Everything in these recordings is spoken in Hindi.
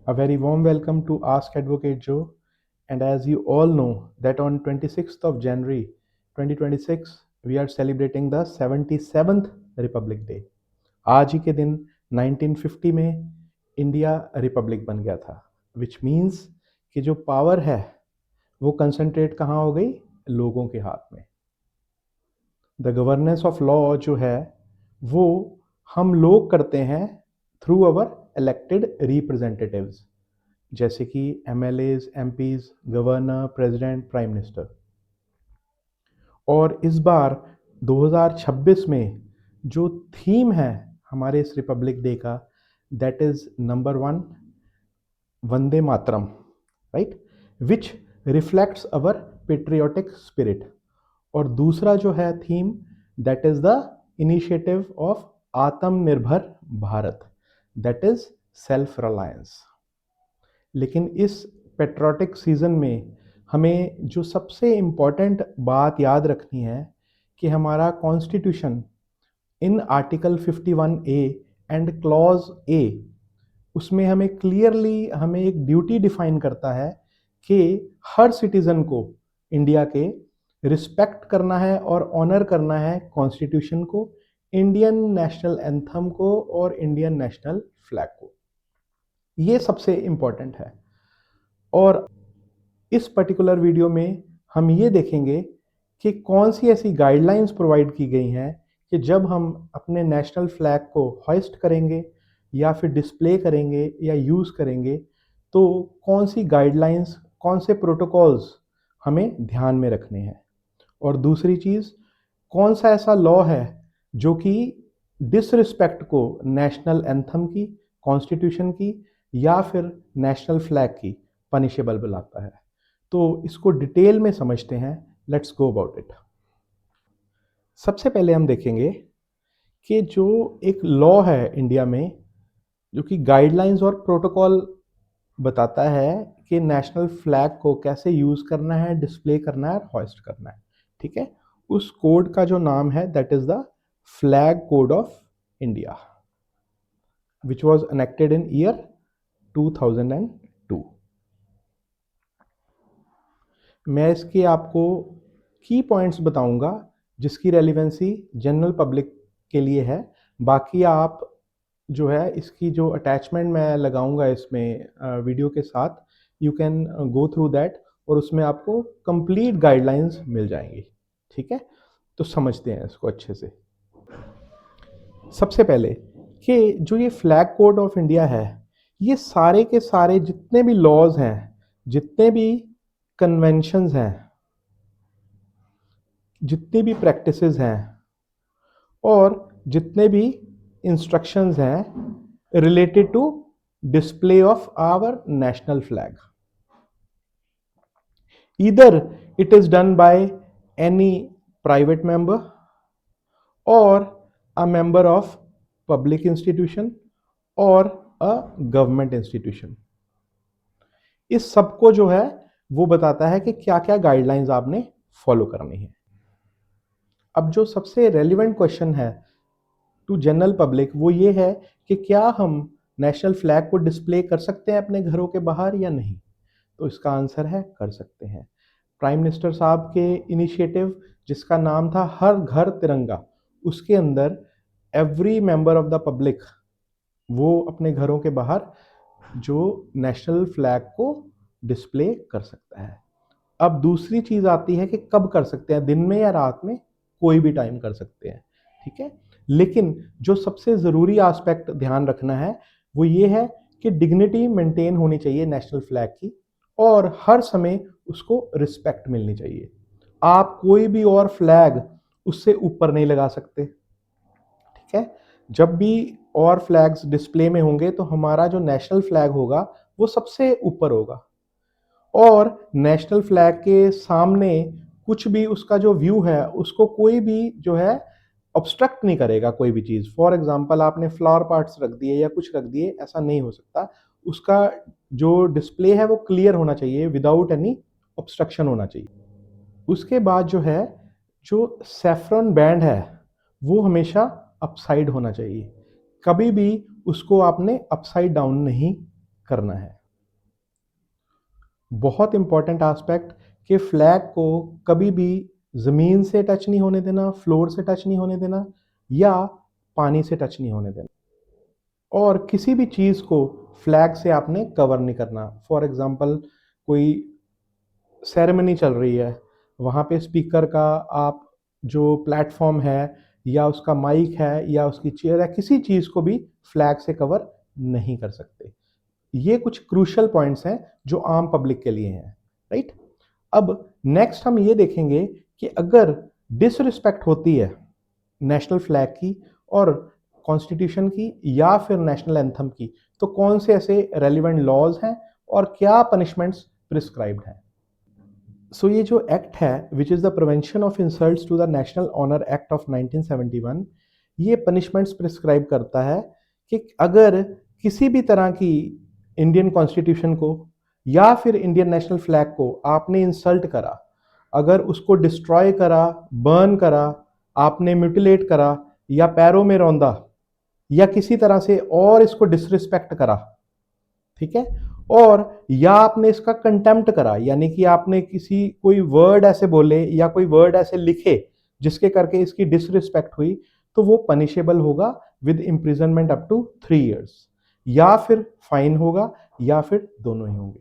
A very warm welcome to Ask Advocate Joe. And as you all know, that on 26th of January 2026, we are celebrating the 77th Republic Day. आज ही के दिन 1950 में इंडिया रिपब्लिक बन गया था, विच मीन्स कि जो पावर है वो कंसंट्रेट कहाँ हो गई? लोगों के हाथ में। द गवर्नेंस ऑफ लॉ जो है वो हम लोग करते हैं थ्रू अवर इलेक्टेड रिप्रेजेंटेटिव्स, जैसे कि MLAs, MPs, governor, president, prime minister. और इस बार 2026 में जो थीम है हमारे इस रिपब्लिक डे का, that is number 1, Vande Mataram, right, which reflects our patriotic spirit. और दूसरा जो है theme, that is the initiative of Atmanirbhar Bharat, that is self reliance. लेकिन इस पेट्रियोटिक सीजन में हमें जो सबसे इम्पॉर्टेंट बात याद रखनी है कि हमारा constitution in article 51A and clause A, उसमें हमें क्लियरली हमें एक ड्यूटी डिफाइन करता है कि हर सिटीजन को इंडिया के रिस्पेक्ट करना है और ऑनर करना है कॉन्स्टिट्यूशन को, इंडियन नेशनल एंथम को और इंडियन नेशनल फ्लैग को। ये सबसे इम्पॉर्टेंट है। और इस पर्टिकुलर वीडियो में हम ये देखेंगे कि कौन सी ऐसी गाइडलाइंस प्रोवाइड की गई हैं कि जब हम अपने नेशनल फ्लैग को होइस्ट करेंगे या फिर डिस्प्ले करेंगे या यूज़ करेंगे तो कौन सी गाइडलाइंस, कौन से प्रोटोकॉल्स हमें ध्यान में रखने हैं। और दूसरी चीज़, कौन सा ऐसा लॉ है जो कि डिसरिस्पेक्ट को नेशनल एंथम की, कॉन्स्टिट्यूशन की या फिर नेशनल फ्लैग की पनिशेबल बनाता है। तो इसको डिटेल में समझते हैं। Let's go about it. सबसे पहले हम देखेंगे कि जो एक लॉ है इंडिया में जो कि गाइडलाइंस और प्रोटोकॉल बताता है कि नेशनल फ्लैग को कैसे यूज़ करना है, डिस्प्ले करना है और होइस्ट करना है, ठीक है। उस कोड का जो नाम है that is the flag code of India, which was enacted in year 2002। मैं इसके आपको की पॉइंट्स बताऊंगा जिसकी रेलिवेंसी जनरल पब्लिक के लिए है। बाकी आप जो है इसकी जो अटैचमेंट मैं लगाऊंगा इसमें वीडियो के साथ, you can go through that और उसमें आपको कंप्लीट गाइडलाइंस मिल जाएंगी, ठीक है। तो समझते हैं इसको अच्छे से। सबसे पहले कि जो ये फ्लैग कोड ऑफ इंडिया है, ये सारे के सारे जितने भी लॉज हैं, जितने भी कन्वेंशंस हैं, जितनी भी प्रैक्टिसेस हैं और जितने भी इंस्ट्रक्शंस हैं related to display of our national flag, either it is done by any private member और a member of public institution और अ गवर्नमेंट इंस्टीट्यूशन। इस सबको जो है वो बताता है कि क्या क्या गाइडलाइंस आपने फॉलो करनी है। अब जो सबसे रेलिवेंट क्वेश्चन है टू जनरल पब्लिक वो ये है कि क्या हम नेशनल फ्लैग को डिस्प्ले कर सकते हैं अपने घरों के बाहर या नहीं। तो इसका आंसर है कर सकते हैं। प्राइम मिनिस्टर साहब के इनिशिएटिव जिसका नाम था हर घर तिरंगा, उसके अंदर every member of the public वो अपने घरों के बाहर जो नेशनल फ्लैग को डिस्प्ले कर सकता है। अब दूसरी चीज आती है कि कब कर सकते हैं, दिन में या रात में, कोई भी टाइम कर सकते हैं, ठीक है। लेकिन जो सबसे जरूरी एस्पेक्ट ध्यान रखना है वो ये है कि डिग्निटी मेंटेन होनी चाहिए नेशनल फ्लैग की और हर समय उसको रिस्पेक्ट मिलनी चाहिए। आप कोई भी और फ्लैग उससे ऊपर नहीं लगा सकते, ठीक है। जब भी और फ्लैग्स डिस्प्ले में होंगे तो हमारा जो नेशनल फ्लैग होगा वो सबसे ऊपर होगा और नेशनल फ्लैग के सामने कुछ भी उसका जो व्यू है उसको कोई भी जो है ऑब्स्ट्रक्ट नहीं करेगा कोई भी चीज़। फॉर एग्जांपल आपने फ्लावर पार्ट्स रख दिए या कुछ रख दिए, ऐसा नहीं हो सकता। उसका जो डिस्प्ले है वो क्लियर होना चाहिए, विदाउट एनी ऑब्स्ट्रक्शन होना चाहिए। उसके बाद जो है जो सेफ्रॉन बैंड है वो हमेशा अपसाइड होना चाहिए, कभी भी उसको आपने अपसाइड डाउन नहीं करना है। बहुत इंपॉर्टेंट एस्पेक्ट कि फ्लैग को कभी भी ज़मीन से टच नहीं होने देना, फ्लोर से टच नहीं होने देना या पानी से टच नहीं होने देना, और किसी भी चीज़ को फ्लैग से आपने कवर नहीं करना। फॉर एग्जांपल कोई सेरेमनी चल रही है, वहाँ पे स्पीकर का आप जो प्लेटफॉर्म है या उसका माइक है या उसकी चेयर है, किसी चीज़ को भी फ्लैग से कवर नहीं कर सकते। ये कुछ क्रूशल पॉइंट्स हैं जो आम पब्लिक के लिए हैं, राइट। अब नेक्स्ट हम ये देखेंगे कि अगर डिसरिस्पेक्ट होती है नेशनल फ्लैग की और कॉन्स्टिट्यूशन की या फिर नेशनल एंथम की, तो कौन से ऐसे रेलिवेंट लॉज हैं और क्या पनिशमेंट्स प्रिस्क्राइब्ड हैं। सो ये जो एक्ट है which is the prevention of insults to the national honour act of 1971, ये पनिशमेंट्स प्रिस्क्राइब करता है कि अगर किसी भी तरह की इंडियन कॉन्स्टिट्यूशन को या फिर इंडियन नेशनल फ्लैग को आपने इंसल्ट करा, अगर उसको डिस्ट्रॉय करा, बर्न करा, आपने म्यूटिलेट करा या पैरों में रौंदा या किसी तरह से और इसको डिसरिस्पेक्ट करा, ठीक है, और या आपने इसका कंटेम्प्ट करा, यानी कि आपने किसी कोई वर्ड ऐसे बोले या कोई वर्ड ऐसे लिखे जिसके करके इसकी डिसरिस्पेक्ट हुई, तो वो पनिशेबल होगा with imprisonment up to 3 years, या फिर फाइन होगा या फिर दोनों ही होंगे।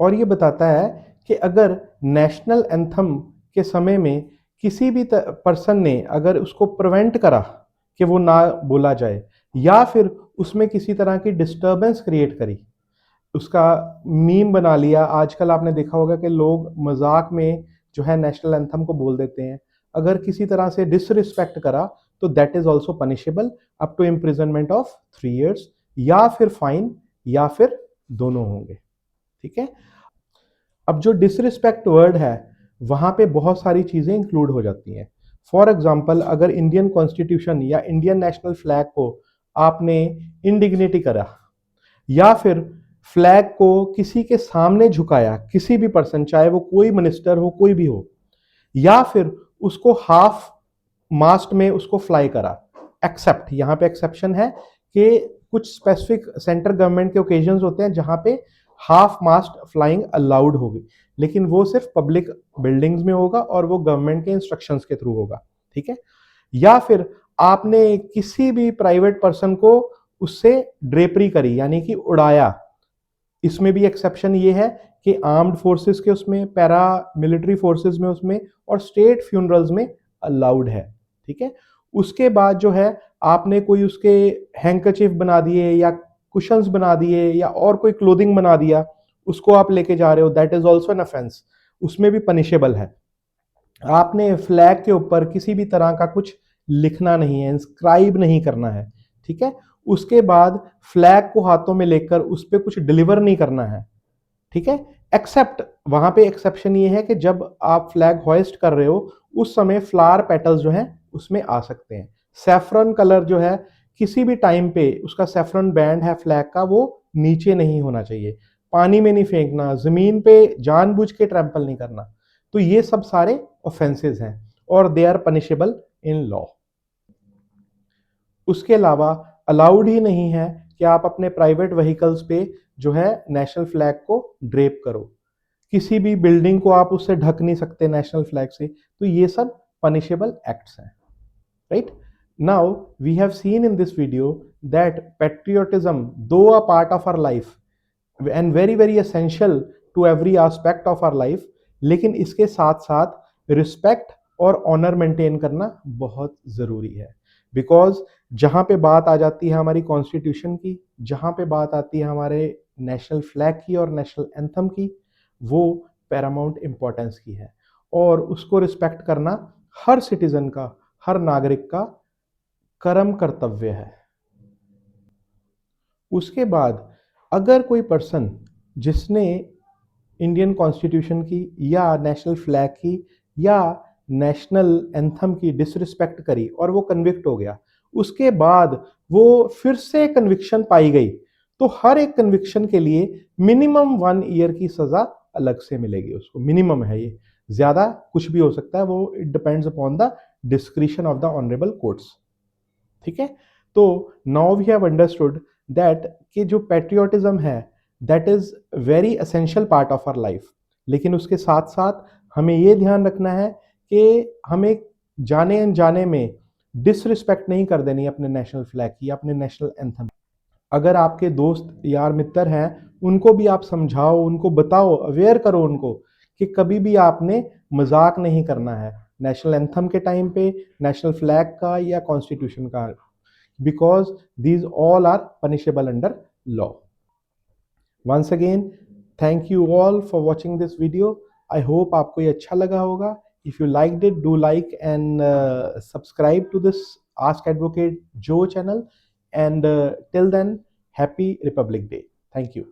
और ये बताता है कि अगर नेशनल एंथम के समय में किसी भी पर्सन ने अगर उसको प्रिवेंट करा कि वो ना बोला जाए या फिर उसमें किसी तरह की डिस्टर्बेंस क्रिएट करी, उसका मीम बना लिया, आजकल आपने देखा होगा कि लोग मजाक में जो है नेशनल एंथम को बोल देते हैं, अगर किसी तरह से डिसरिस्पेक्ट करा तो that is also punishable up to imprisonment of 3 years या फिर फाइन या फिर दोनों होंगे, ठीक है। अब जो डिसरिस्पेक्ट वर्ड है वहां पे बहुत सारी चीजें इंक्लूड हो जाती हैं। फॉर एग्जाम्पल अगर इंडियन कॉन्स्टिट्यूशन या इंडियन नेशनल फ्लैग को आपने इंडिग्निटी करा या फिर फ्लैग को किसी के सामने झुकाया, किसी भी पर्सन, चाहे वो कोई मिनिस्टर हो, कोई भी हो, या फिर उसको हाफ मास्ट में उसको फ्लाई करा, एक्सेप्ट, यहां पे एक्सेप्शन है कि कुछ स्पेसिफिक सेंट्रल गवर्नमेंट के ओकेजन्स होते हैं जहां पे हाफ मास्ट फ्लाइंग अलाउड होगी, लेकिन वो सिर्फ पब्लिक बिल्डिंग्स में होगा और वो गवर्नमेंट के इंस्ट्रक्शंस के थ्रू होगा, ठीक है। या फिर आपने किसी भी प्राइवेट पर्सन को उससे ड्रेपरी करी, यानी कि उड़ाया, इसमें भी एक्सेप्शन ये है कि आर्म्ड फोर्सेस के उसमें, पैरा मिलिट्री फोर्सेस में उसमें और स्टेट फ्यूनरल्स में अलाउड है, ठीक है। उसके बाद जो है आपने कोई उसके हैंकरचीफ बना दिए या कुशंस बना दिए या और कोई क्लोथिंग बना दिया, उसको आप लेके जा रहे हो, that is also an offence, उसमें भी पनिशेबल है। आपने फ्लैग के ऊपर किसी भी तरह का कुछ लिखना नहीं है, इंस्क्राइब नहीं करना है, ठीक है। उसके बाद फ्लैग को हाथों में लेकर उस पर कुछ डिलीवर नहीं करना है, ठीक है। एक्सेप्ट वहां पे एक्सेप्शन ये है कि जब आप फ्लैग होइस्ट कर रहे हो उस समय फ्लावर पेटल्स जो है उसमें आ सकते हैं। सैफरन कलर जो है किसी भी टाइम पे उसका सैफरन बैंड है फ्लैग का, वो नीचे नहीं होना चाहिए, पानी में नहीं फेंकना, जमीन पे जानबूझ के ट्रैम्पल नहीं करना, तो ये सब सारे ऑफेंसेस हैं और they are punishable in law. उसके अलावा अलाउड ही नहीं है कि आप अपने प्राइवेट व्हीकल्स पे जो है नेशनल फ्लैग को ड्रेप करो, किसी भी बिल्डिंग को आप उससे ढक नहीं सकते नेशनल फ्लैग से, तो ये सब पनिशेबल एक्ट्स हैं, right. Now we have seen in this video that patriotism though a part of our life and very very essential to every aspect of our life, लेकिन इसके साथ साथ रिस्पेक्ट और ऑनर मेंटेन करना बहुत ज़रूरी है। बिकॉज जहाँ पे बात आ जाती है हमारी कॉन्स्टिट्यूशन की, जहाँ पे बात आती है हमारे नेशनल फ्लैग की और नेशनल एंथम की, वो पैरामाउंट इम्पोर्टेंस की है और उसको रिस्पेक्ट करना हर सिटीजन का, हर नागरिक का कर्म कर्तव्य है। उसके बाद अगर कोई पर्सन जिसने इंडियन कॉन्स्टिट्यूशन की या नेशनल फ्लैग की या नेशनल एंथम की डिसरिस्पेक्ट करी और वो कन्विक्ट हो गया, उसके बाद वो फिर से कन्विक्शन पाई गई, तो हर एक कन्विक्शन के लिए मिनिमम 1 ईयर की सजा अलग से मिलेगी उसको, मिनिमम है ये, ज्यादा कुछ भी हो सकता है, वो it depends upon the discretion of the honourable courts, ठीक है। तो now we have understood that कि जो पैट्रियोटिज्म है that is very essential part of our life. लेकिन उसके साथ साथ हमें ये ध्यान रखना है कि हमें जाने अनजाने में डिसरिस्पेक्ट नहीं कर देनी अपने नेशनल फ्लैग की, अपने नेशनल एंथम। अगर आपके दोस्त यार मित्र हैं, उनको भी आप समझाओ, उनको बताओ, अवेयर करो उनको कि कभी भी आपने मजाक नहीं करना है नेशनल एंथम के टाइम पे, नेशनल फ्लैग का या कॉन्स्टिट्यूशन का, because these all are punishable under law. Once again thank you all for watching this video. I hope आपको ये अच्छा लगा होगा। If you like it, do like and subscribe to this ask advocate जो channel, and till then, happy Republic Day. Thank you.